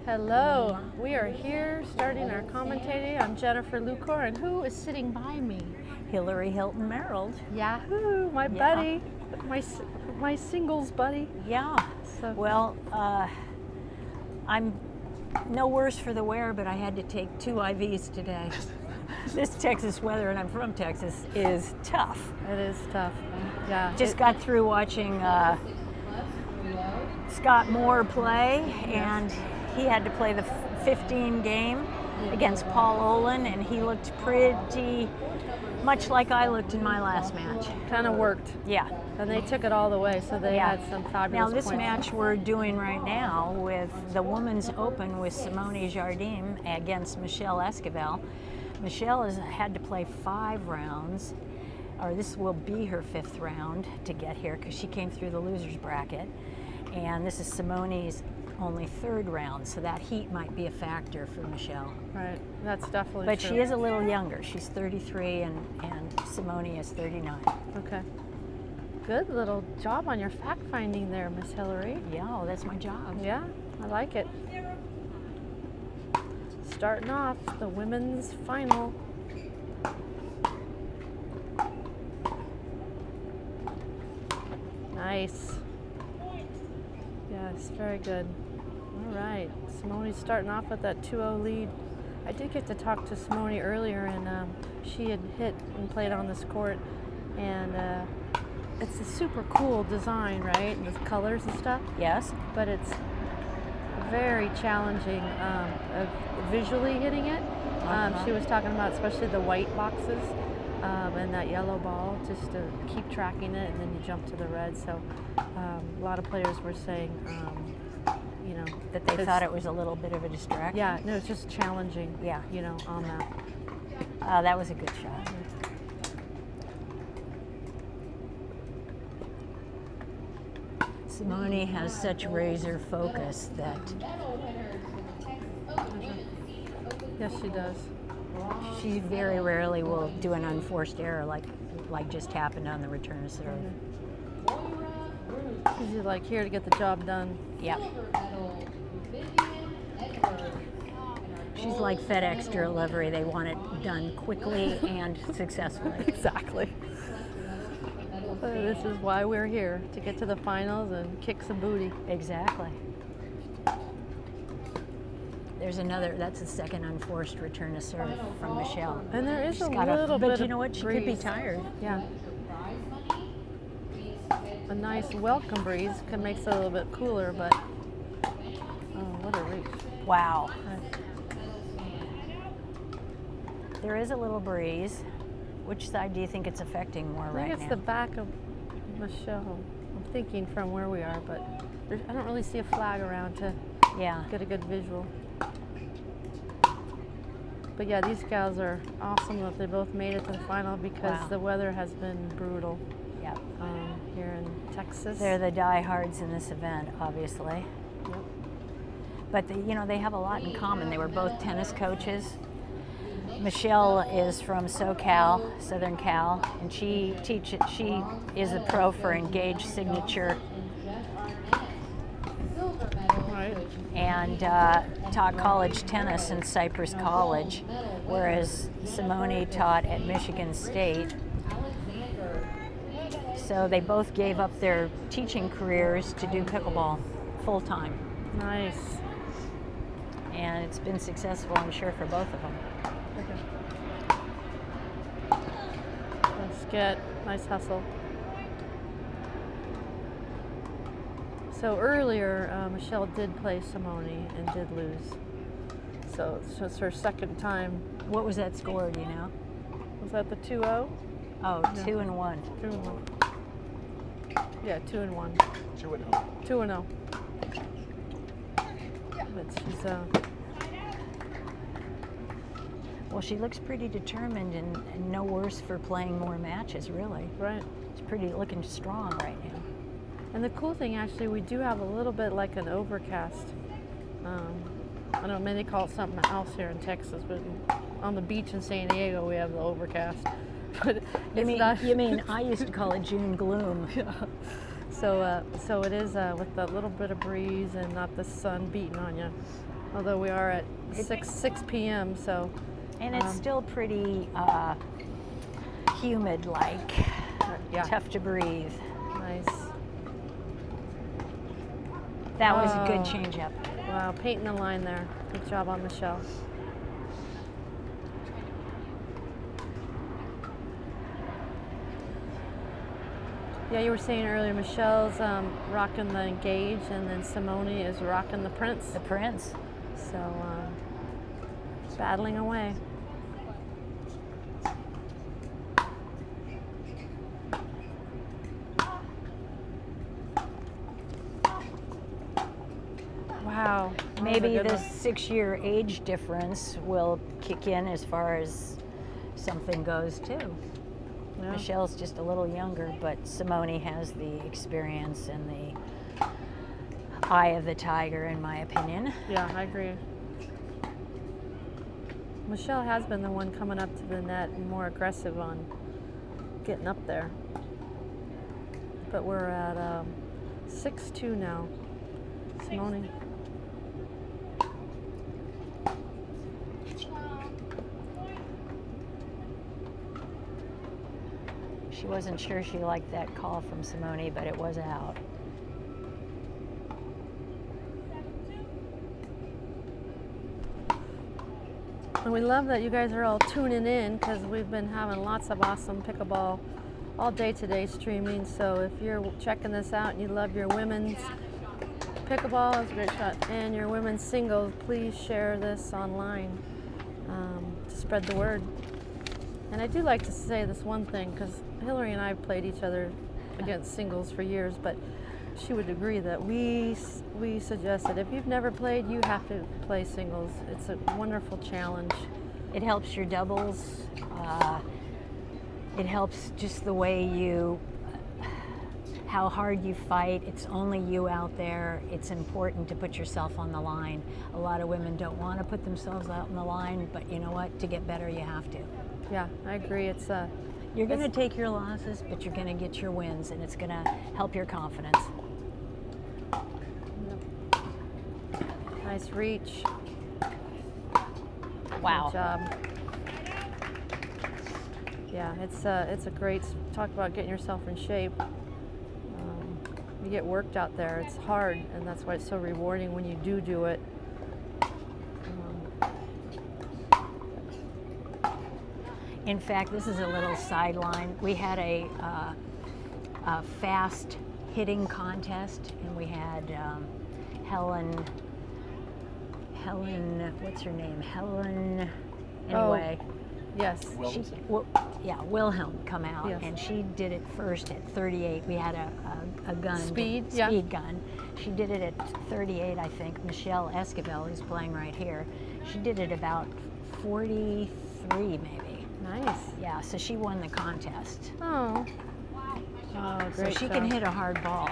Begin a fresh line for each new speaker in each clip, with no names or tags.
Hello, we are here starting our commentating. I'm Jennifer Lucor, and who is sitting by me?
Hillary Hilton Merrill.
Yahoo, my buddy, my singles buddy.
Yeah.
So,
well, I'm no worse for the wear, but I had to take 2 IVs today. This Texas weather, and I'm from Texas, is tough.
It is tough. Yeah.
Just got through watching Scott Moore play, and he had to play the 15 game against Paul Olin, and he looked pretty much like I looked in my last match.
Kind of worked.
Yeah.
And they took it all the way, so they had some fabulous
Now this
points.
match we're doing right now with the Women's Open with Simone Jardim against Michelle Esquivel. Michelle has had to play 5 rounds, or this will be her 5th round to get here because she came through the loser's bracket. And this is Simone's only 3rd round, so that heat might be a factor for Michelle.
Right, that's definitely
But
true.
she is a little younger. She's 33 and Simone is 39.
Okay. Good little job on your fact finding there, Miss Hillary.
Yeah, well, that's my job.
Yeah, I like it. Starting off the women's final. Nice. Yes, very good. All right, Simone's starting off with that 2-0 lead. I did get to talk to Simone earlier, and she had hit and played on this court, and it's a super cool design, right? And the colors and stuff.
Yes.
But it's very challenging visually hitting it. She was talking about especially the white boxes and that yellow ball, just to keep tracking it, and then you jump to the red. So a lot of players were saying, you know,
That they thought it was a little bit of a distraction.
yeah, no, it's just challenging.
Yeah.
You know, on that.
That was a good shot. Simone has such razor focus that
Yes, she does.
she very rarely will do an unforced error like just happened on the return of serve.
She's like here to get the job done.
Yep. She's like FedEx delivery. They want it done quickly and successfully.
Exactly. This is why we're here, to get to the finals and kick some booty.
Exactly. There's another, that's the second unforced return of serve from Michelle.
And there is
She's
a
got
little bit
but
of
you know what? She could be
breeze.
tired.
Yeah. A nice welcome breeze can make it a little bit cooler, but oh, what a reach.
Wow. There is a little breeze. Which side do you think it's affecting more
I
right
think
now?
it's the back of Michelle. I'm thinking from where we are, but I don't really see a flag around to get a good visual. But yeah, these gals are awesome that they both made it to the final because the weather has been brutal.
Yep.
Here in Texas.
They're the diehards in this event, obviously.
Yep.
But you know, they have a lot in common. They were both tennis coaches. Michelle is from SoCal, Southern Cal, and she is a pro for Engage Signature.
Right.
And taught college tennis in Cypress College, whereas Simone taught at Michigan State. So they both gave up their teaching careers to do pickleball full time.
Nice.
And it's been successful, I'm sure, for both of them.
Let's get nice hustle. So earlier, Michelle did play Simone and did lose. So it's her second time.
What was that score, do you know?
Was that the 2-0?
Oh, 2-1.
2-1. Yeah, 2-1.
2-0.
2-0. But she's
Well, she looks pretty determined and no worse for playing more matches, really.
right.
She's pretty looking strong right now.
And the cool thing, actually, we do have a little bit like an overcast. I don't know, many call it something else here in Texas, but on the beach in San Diego, we have the overcast. But
You mean I used to call it June gloom.
Yeah. So it is with a little bit of breeze and not the sun beating on you. Although we are at 6 p.m. So.
And it's still pretty humid-like.
Yeah.
Tough to breathe.
Nice.
That was a good change-up.
Wow, painting the line there. Good job on Michelle. Yeah, you were saying earlier, Michelle's rocking the Engage, and then Simone is rocking the Prince.
The Prince.
So, battling away. Wow.
Maybe the 6-year age difference will kick in as far as something goes too. Yeah. Michelle's just a little younger, but Simone has the experience and the eye of the tiger, in my opinion.
Yeah, I agree. Michelle has been the one coming up to the net and more aggressive on getting up there. But we're at 6-2 now. Simone.
She wasn't sure she liked that call from Simone, but it was out.
And we love that you guys are all tuning in, because we've been having lots of awesome pickleball all day today streaming. So if you're checking this out and you love your women's pickleball, it's a great shot, and your women's singles, please share this online to spread the word. And I do like to say this one thing, because Hillary and I have played each other against singles for years, but she would agree that we suggest that if you've never played, you have to play singles. It's a wonderful challenge.
It helps your doubles. It helps just the way you, how hard you fight. It's only you out there. It's important to put yourself on the line. A lot of women don't want to put themselves out on the line, but you know what? To get better, you have to.
Yeah, I agree. It's
you're going to take your losses, but you're going to get your wins, and it's going to help your confidence.
Nice reach.
Wow.
Good job. Yeah, it's a great talk about getting yourself in shape. You get worked out there. It's hard, and that's why it's so rewarding when you do it.
In fact, this is a little sideline. We had a fast hitting contest, and we had Helen, what's her name? Helen, anyway.
Oh, yes.
Wilhelm come out,
yes.
And she did it first at 38. We had a gun.
Speed
gun. She did it at 38, I think. Michelle Esquivel, who's playing right here, she did it about 43, maybe.
Nice.
Yeah, so she won the contest.
Oh, great.
So she can hit a hard ball.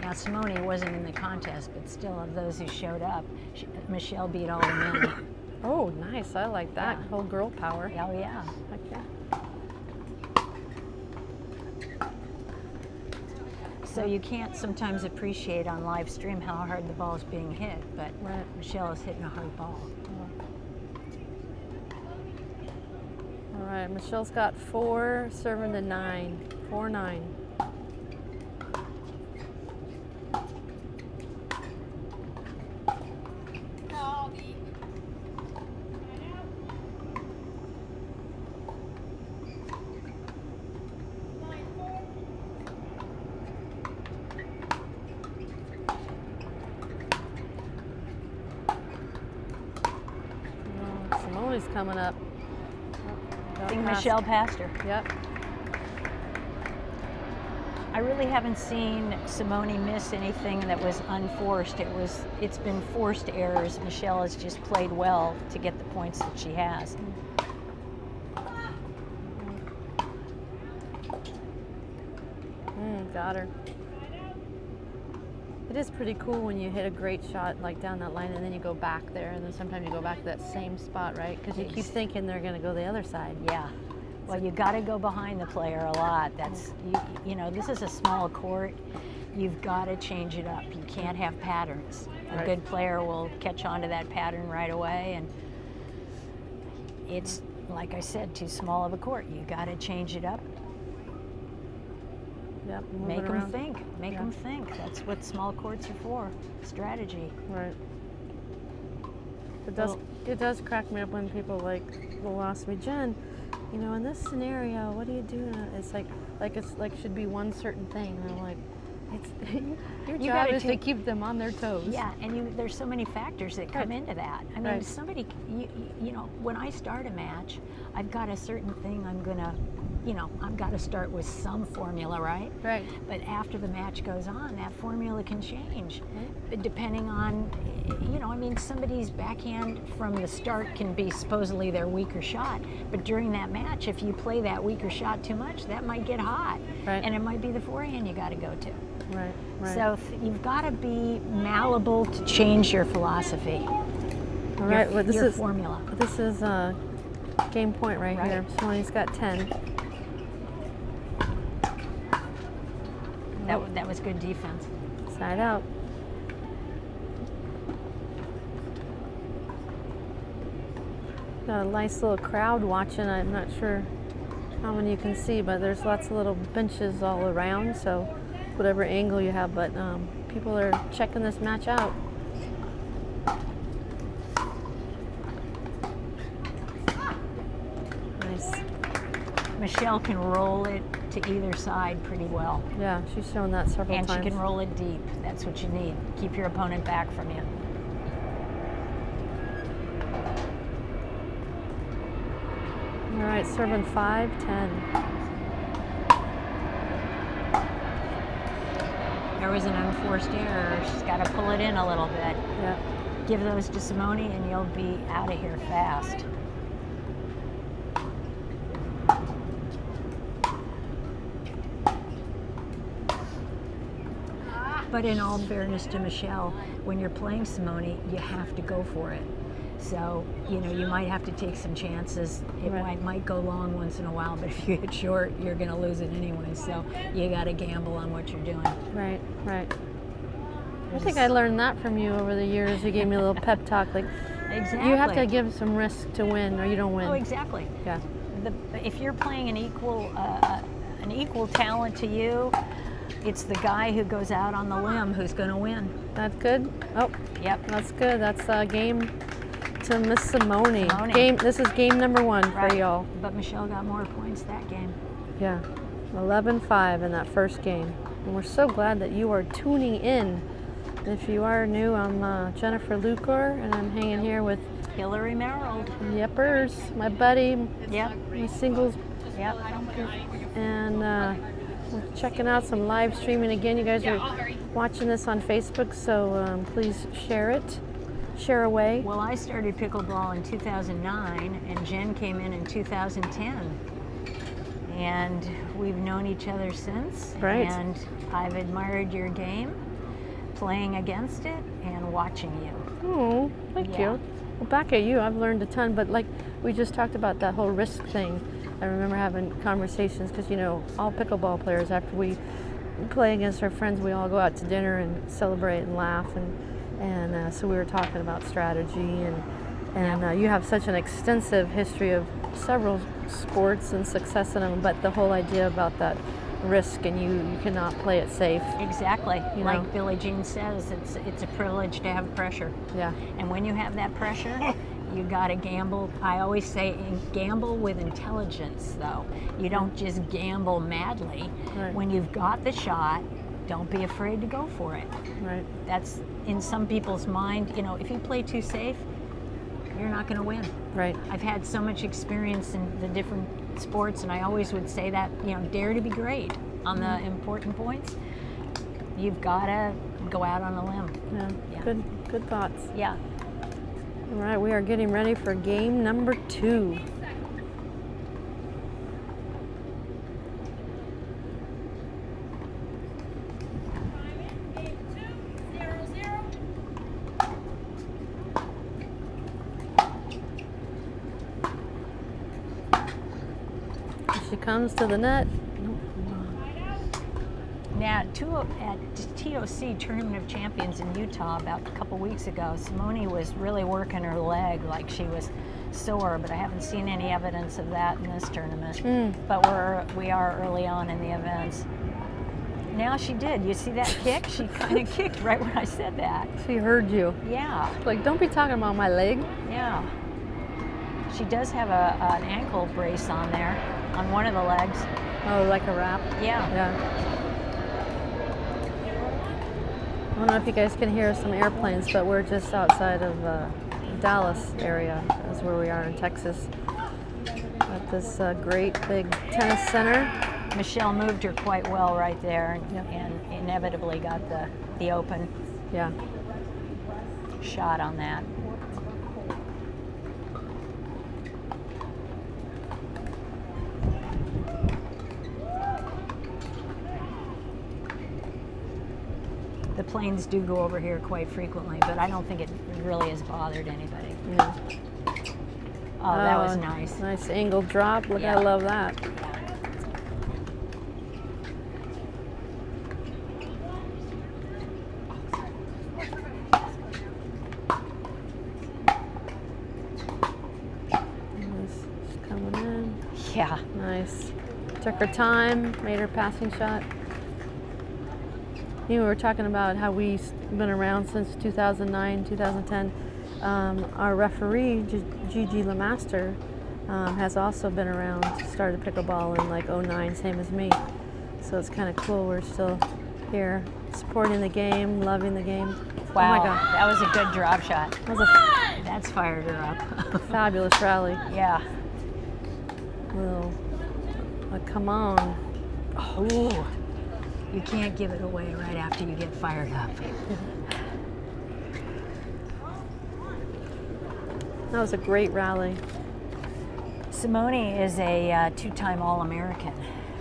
Now, Simone wasn't in the contest, but still, of those who showed up, Michelle beat all the men.
Oh, nice. I like that.
Yeah.
Whole girl power.
Oh, yeah.
Okay.
So you can't sometimes appreciate on live stream how hard the ball is being hit, but
right.
Michelle is hitting a hard ball.
All right, Michelle's got 4, serving to 9. 4-9. Simone's coming up.
I think Michelle passed her.
Yep.
I really haven't seen Simone miss anything that was unforced. It's been forced errors. Michelle has just played well to get the points that she has.
Got her. It is pretty cool when you hit a great shot like down that line, and then you go back there, and then sometimes you go back to that same spot, right? Because you keep thinking they're going to go the other side.
Yeah. Well, you got to go behind the player a lot. That's you know, this is a small court. you've got to change it up. You can't have patterns. A
Right.
good player will catch on to that pattern right away, and it's, like I said, too small of a court. You got to change it up.
Yep. Move
Make
it
them
around.
think. Make
Yeah.
them think. That's what small courts are for. Strategy.
Right. It does.
Well-
It does crack me up when people will ask me, Jen, you know, in this scenario, what do you do? It's like should be one certain thing, and I'm like, it's your
You
job
gotta
is to
take-
keep them on their toes.
Yeah, and there's so many factors that come
Right.
into that. I mean,
Right.
somebody, you know, when I start a match, I've got a certain thing I'm gonna, you know, I've got to start with some formula, right?
Right.
But after the match goes on, that formula can change,
Right.
depending on, you know, I mean, somebody's backhand from the start can be supposedly their weaker shot, but during that match, if you play that weaker shot too much, that might get hot,
Right.
and it might be the forehand you got to go to.
Right. Right.
So you've got to be malleable to change your philosophy.
All right. Well,
your formula.
This is game point right
Right.
here. Simone's got 10.
That was good defense.
Side out. Got a nice little crowd watching. I'm not sure how many you can see, but there's lots of little benches all around, so whatever angle you have, but people are checking this match out. Nice.
Michelle can roll it to either side pretty well.
Yeah, she's shown that several
And
times.
she can roll it deep. That's what you need. Keep your opponent back from you.
All right, serving 5-10.
There was an unforced error. She's got to pull it in a little bit.
Yeah.
Give those to Simone and you'll be out of here fast. But in all fairness to Michelle, when you're playing Simone, you have to go for it. So, you know, you might have to take some chances. It
Right.
might go long once in a while, but if you hit short, you're going to lose it anyway. So you got to gamble on what you're doing.
Right, right. I think I learned that from you over the years. You gave me a little pep talk, like
Exactly.
you have to give some risk to win, or you don't win.
Oh, exactly.
Yeah.
If you're playing an equal talent to you, it's the guy who goes out on the limb who's going to win.
That's good. Oh,
Yep.
that's good. That's game to Miss Simone.
Simone.
This is game number 1
Right.
for y'all.
But Michelle got more points that game.
Yeah, 11-5 in that first game. And we're so glad that you are tuning in. If you are new, I'm Jennifer Lucor, and I'm hanging here with
Hillary Merrill.
Yeppers, my buddy,
Yep.
my singles,
Yep.
and we're checking out some live streaming again. You guys are watching this on Facebook, so please share it. Share away.
Well, I started pickleball in 2009, and Jen came in 2010. And we've known each other since.
Right.
And I've admired your game, playing against it, and watching you.
Oh, thank
Yeah.
you. Well, back at you, I've learned a ton, but like we just talked about that whole risk thing. I remember having conversations because, you know, all pickleball players, after we play against our friends, we all go out to dinner and celebrate and laugh. And so we were talking about strategy, and you have such an extensive history of several sports and success in them, but the whole idea about that risk, and you cannot play it safe.
Exactly.
You
Like
know.
Billie Jean says, it's a privilege to have pressure.
Yeah.
And when you have that pressure, you got to gamble. I always say gamble with intelligence, though. You don't just gamble madly.
Right.
When you've got the shot, don't be afraid to go for it.
Right.
That's in some people's mind, you know, if you play too safe, you're not going to win.
Right.
I've had so much experience in the different sports, and I always would say that, you know, dare to be great on the important points. You've got to go out on a limb.
Yeah.
Yeah.
Good thoughts.
Yeah.
All right, we are getting ready for game number 2. She comes to the net.
Now, at TOC Tournament of Champions in Utah about a couple weeks ago, Simone was really working her leg like she was sore, but I haven't seen any evidence of that in this tournament. But we are early on in the events. Now she did. You see that kick? She kind of kicked right when I said that.
She heard you.
Yeah.
Like, don't be talking about my leg.
Yeah. She does have an ankle brace on there, on one of the legs.
Oh, like a wrap?
Yeah.
Yeah. I don't know if you guys can hear some airplanes, but we're just outside of Dallas area. That's where we are in Texas. At this great big tennis center.
Michelle moved her quite well right there, and inevitably got the open shot on that. The planes do go over here quite frequently, but I don't think it really has bothered anybody.
Yeah.
Oh, that was nice.
Nice angle drop. Look,
Yeah.
I love that. She's coming in.
Yeah.
Nice. Took her time, made her passing shot. You know, we were talking about how we've been around since 2009, 2010. Our referee, Gigi Lemaster, has also been around, started pickleball in like 09, same as me. So it's kind of cool. We're still here supporting the game, loving the game.
Wow,
Oh my God.
that was a good drop shot.
That was a
That's fired her up.
fabulous rally.
Yeah.
Come on.
Oh, you can't give it away right after you get fired up.
That was a great rally.
Simone is a two-time All-American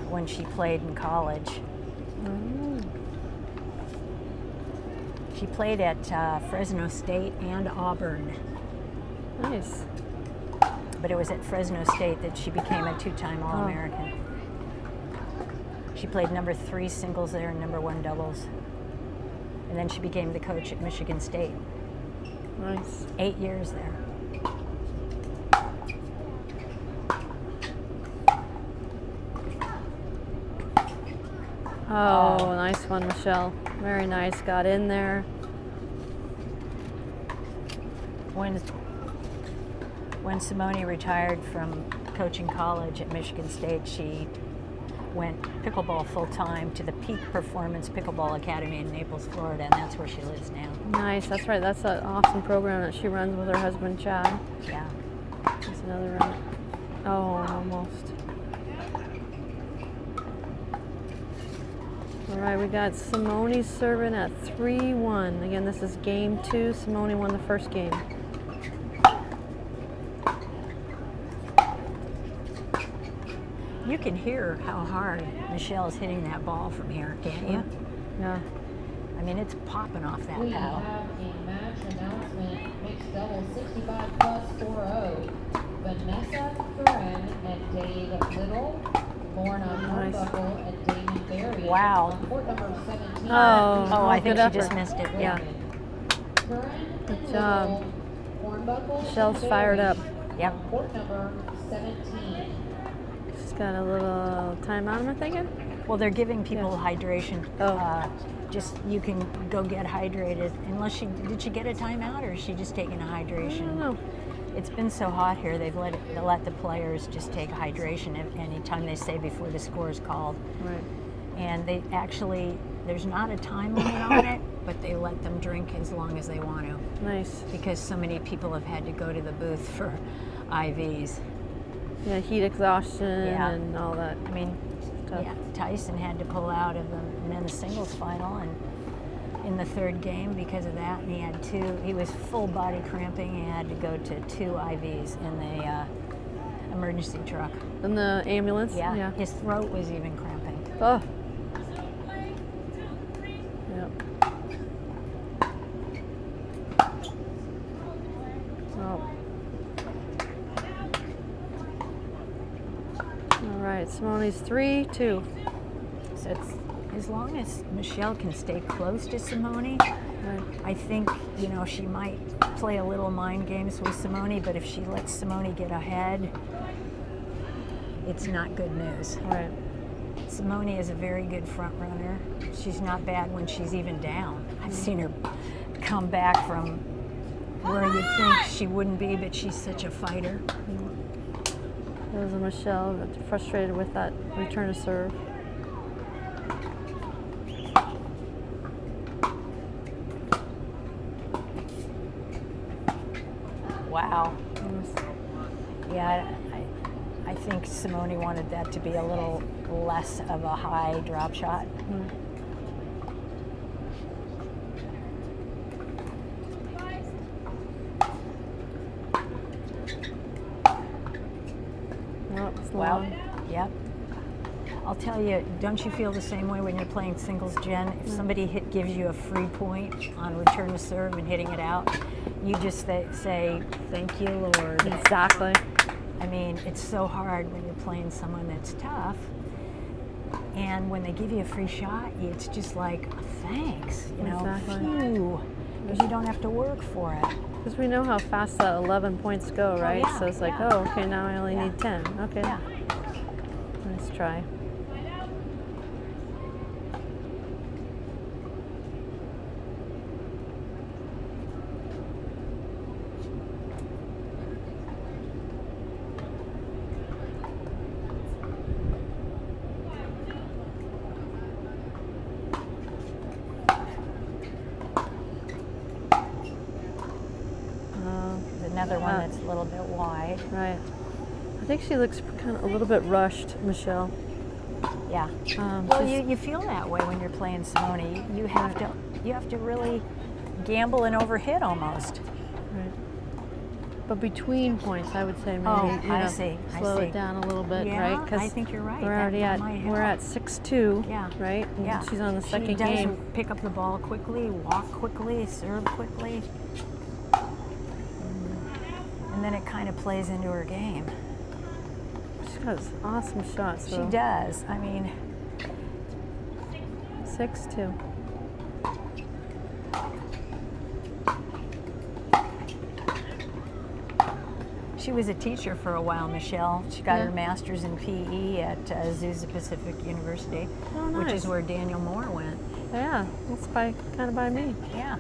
when she played in college. She played at Fresno State and Auburn.
Nice.
But it was at Fresno State that she became a two-time All-American. She played number 3 singles there and number 1 doubles. And then she became the coach at Michigan State.
Nice.
8 years there.
Oh, nice one, Michelle. Very nice. Got in there.
When Simone retired from coaching college at Michigan State, she went pickleball full-time to the Peak Performance Pickleball Academy in Naples, Florida, and that's where she lives now.
Nice. That's right. That's an awesome program that she runs with her husband, Chad.
Yeah.
That's another run. Oh, almost. All right, we got Simone serving at 3-1. Again, this is game 2. Simone won the first game.
You can hear how hard Michelle is hitting that ball from here, can't you?
Yeah.
I mean, it's popping off that
We
paddle.
have a match announcement, mixed double 65 plus 4-0. Vanessa Thurin and Dave Little, Lorna Hornbuckle and Damon Berry.
Wow.
On court number 17.
Oh, I think
good
she just
effort.
missed it.
Yeah.
Thurin
Good
and
job.
Little, Hornbuckle
Michelle's
and
fired
Berry
up.
Yep.
On court number 17.
She's got a little timeout, am I thinking?
Well, they're giving people hydration.
Oh.
Just you can go get hydrated. Unless did she get a timeout, or is she just taking a hydration?
I don't know.
It's been so hot here. They've let the players just take hydration anytime they say before the score is called.
Right.
And they actually, there's not a time limit on it, but they let them drink as long as they want to.
Nice.
Because so many people have had to go to the booth for IVs.
Yeah, heat exhaustion
Yeah.
and all that.
I mean,
Tough.
yeah, Tyson had to pull out of the men's singles final and in the third game because of that, and he was full body cramping. He had to go to 2 IVs in the emergency truck.
In the ambulance?
Yeah,
Yeah.
his throat was even cramping.
Oh. Yep. Oh. All right, Simone's 3-2.
So as long as Michelle can stay close to Simone, I think, you know, she might play a little mind games with Simone, but if she lets Simone get ahead, it's not good news.
Right.
Simone is a very good front runner. She's not bad when she's even down. I've seen her come back from where you'd think she wouldn't be, but she's such a fighter.
There was a Michelle that's frustrated with that return to serve.
Wow. Yeah, I think Simone wanted that to be a little less of a high drop shot.
Wow.
Yep. I'll tell you, don't you feel the same way when you're playing singles, Jen? If somebody gives you a free point on return to serve and hitting it out, you just say, thank you, Lord.
Exactly.
I mean, it's so hard when you're playing someone that's tough. And when they give you a free shot, it's just like, thanks, you know, phew, because you don't have to work for it.
Because we know how fast the 11 points go, right?
Oh, yeah,
so it's like, oh, okay, now I only need 10. Okay.
Yeah.
Nice try.
Another one that's a little bit wide.
Right. I think she looks kind of a little bit rushed, Michelle.
Yeah. Well, you feel that way when you're playing Simone. You have to really gamble and overhit almost.
Right. But between points, I would say maybe slow it down a little bit,
yeah,
right?
I think you're right.
We're already at 6-2.
Yeah.
Right. And
yeah.
She's on the second
she does
game.
Pick up the ball quickly, walk quickly, serve quickly. And then it kind of plays into her game.
She has awesome shots, though.
She does. I mean,
6-2.
she was a teacher for a while, Michelle. She got her master's in PE at Azusa Pacific University, which is where Daniel Moore went.
Yeah, that's kind of by me.
Yeah.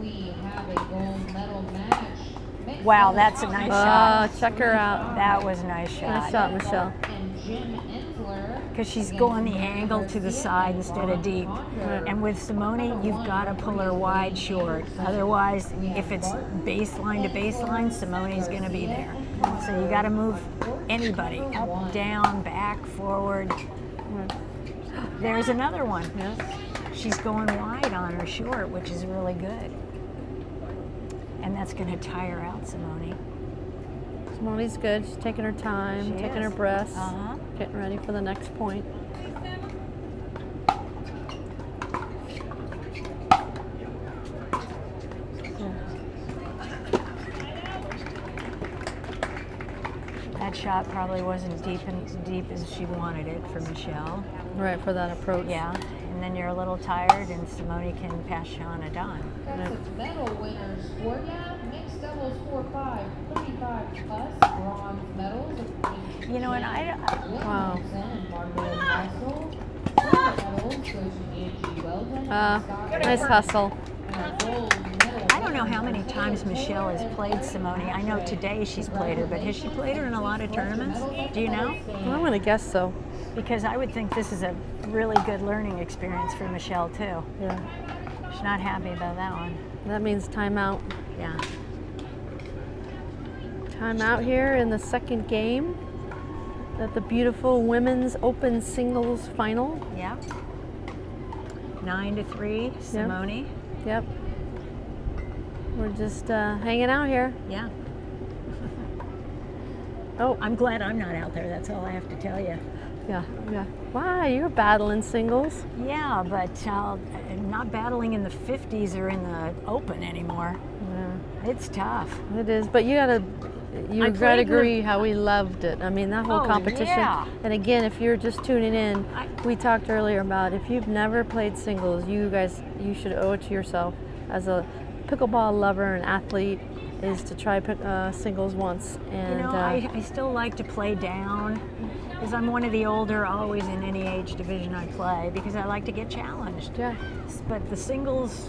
We have a gold medal match.
Wow, that's a nice shot.
Check her out.
That was a nice shot.
Nice shot, Michelle.
Because she's going the angle to the side instead of deep. And with Simone, you've got to pull her wide short. Otherwise, if it's baseline to baseline, Simone's going to be there. So you got to move anybody up, down, back, forward. There's another one. She's going wide on her short, which is really good. And that's going to tire out Simone.
Simone's good. She's taking her time, taking her breaths, getting ready for the next point.
That shot probably wasn't deep as she wanted it for Michelle.
Right, for that approach.
Yeah, and then you're a little tired and Simone can pass you on a dime.
That's its medal winners for mixed doubles 4-5, 35 plus bronze medals.
You know, and
wow. Nice hustle.
I don't know how many times Michelle has played Simone. I know today she's played her, but has she played her in a lot of tournaments? Do you know?
Well, I'm going to guess so.
Because I would think this is a really good learning experience for Michelle, too.
Yeah.
She's not happy about that one.
That means timeout.
Yeah.
Timeout here in the second game at the beautiful Women's Open Singles Final.
Yeah. 9-3, Simone.
Yep. We're just hanging out here.
Yeah.
Oh,
I'm glad I'm not out there. That's all I have to tell you.
Yeah. Why? You're battling singles.
Yeah, but not battling in the 50s or in the Open anymore.
Yeah.
It's tough.
It is, but you gotta You
I
gotta
played the-
agree how we loved it. I mean, that whole
Oh,
competition.
yeah.
And again, if you're just tuning in,
I-
we talked earlier about if you've never played singles, you should owe it to yourself as a pickleball lover and athlete is to try singles once. And
You know, I still like to play down because I'm one of the older, always in any age division I play because I like to get challenged.
yeah,
But the singles,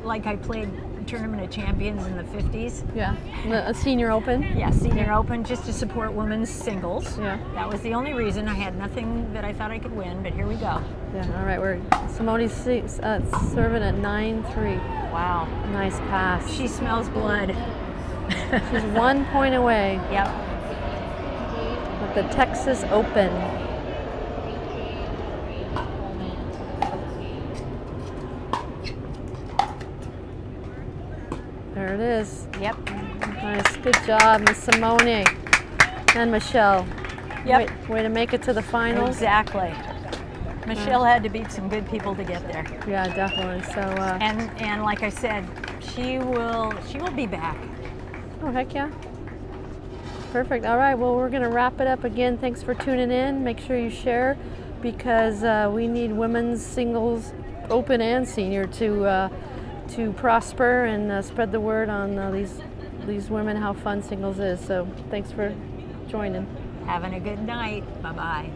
like I played Tournament of Champions in the 50s.
yeah, a senior open.
Yeah, Senior Open, just to support women's singles.
Yeah.
That was the only reason. I had nothing that I thought I could win, but here we go.
Yeah, all right, Simone's serving at 9-3.
Wow.
Nice pass.
She smells blood.
She's 1 point away
Yep.
with the Texas Open. There it is.
Yep.
Nice, good job, Miss Simone and Michelle.
Yep.
Way to make it to the finals.
Exactly. Michelle had to beat some good people to get there.
Yeah, definitely. So.
And like I said, she will be back.
Oh, heck yeah. Perfect. All right, well, we're going to wrap it up again. Thanks for tuning in. Make sure you share because we need women's singles, open and senior, to prosper and spread the word on these women how fun singles is. So thanks for joining.
Having a good night. Bye-bye.